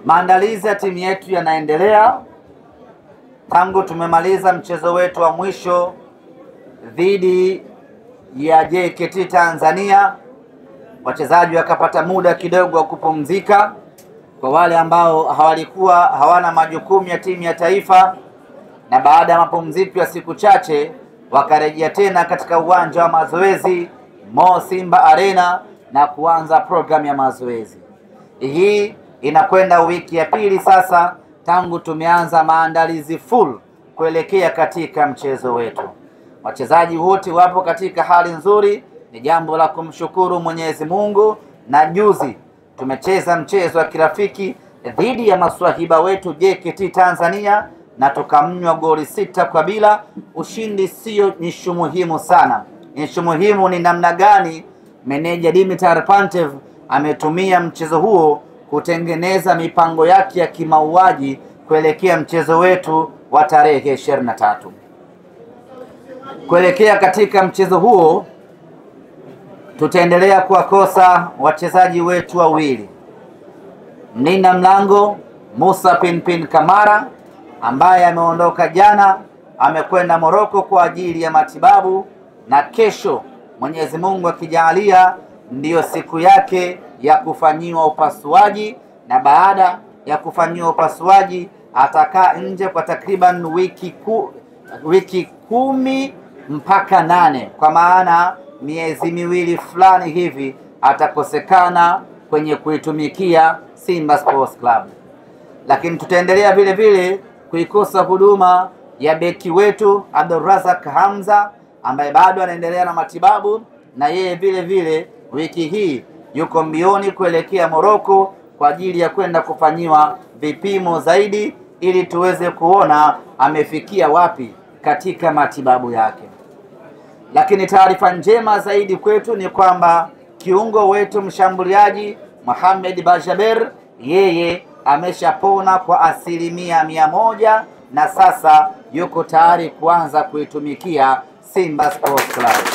Maandalizi ya timu yetu yanaendelea. Tangu tumemaliza mchezo wetu wa mwisho dhidi ya JKT Tanzania, wachezaji wakapata muda kidogo wa kupumzika. Kwa wale ambao hawana majukumu ya timu ya taifa, na baada ya mapumziko ya siku chache wakarejea tena katika uwanja wa mazoezi Mo Simba Arena na kuanza programu ya mazoezi. Hii inakwenda wiki ya pili sasa tangu tumeanza maandalizi full kuelekea katika mchezo wetu. Wachezaji wote wapo katika hali nzuri, ni jambo la kumshukuru Mwenyezi Mungu. Na juzi tumecheza mchezo wa kirafiki dhidi ya maswahiba wetu JKT Tanzania na tukamnywa goli 6-0. Ushindi sio nishu muhimu sana. Nishu muhimu ni namna gani meneja Dimitar Pantev ametumia mchezo huo kutengeneza mipango yake ya kimauaji kuelekea mchezo wetu wa tarehe 23. Kuelekea katika mchezo huo tutaendelea kuwakosa wachezaji wetu wawili. Mlinda mlango Musa Pinpin Kamara ambaye ameondoka jana, amekwenda Morocco kwa ajili ya matibabu, na kesho Mwenyezi Mungu akijalia ndiyo siku yake ya kufanyiwa upasuaji, na baada ya kufanyiwa upasuaji atakaa nje kwa takriban wiki 10 mpaka 8, kwa maana miezi miwili fulani hivi atakosekana kwenye kuitumikia Simba Sports Club. Lakini tutaendelea vile vile kuikosa huduma ya beki wetu Abdulrazak Hamza ambaye bado anaendelea na matibabu, na yeye vile vile wiki hii yuko mbioni kuelekea Morocco kwa ajili ya kwenda kufanyiwa vipimo zaidi ili tuweze kuona amefikia wapi katika matibabu yake. Lakini taarifa njema zaidi kwetu ni kwamba kiungo wetu mshambuliaji Mohamed Bajaber, yeye ameshapona kwa 100% na sasa yuko tayari kuanza kuitumikia Simba Sports Club.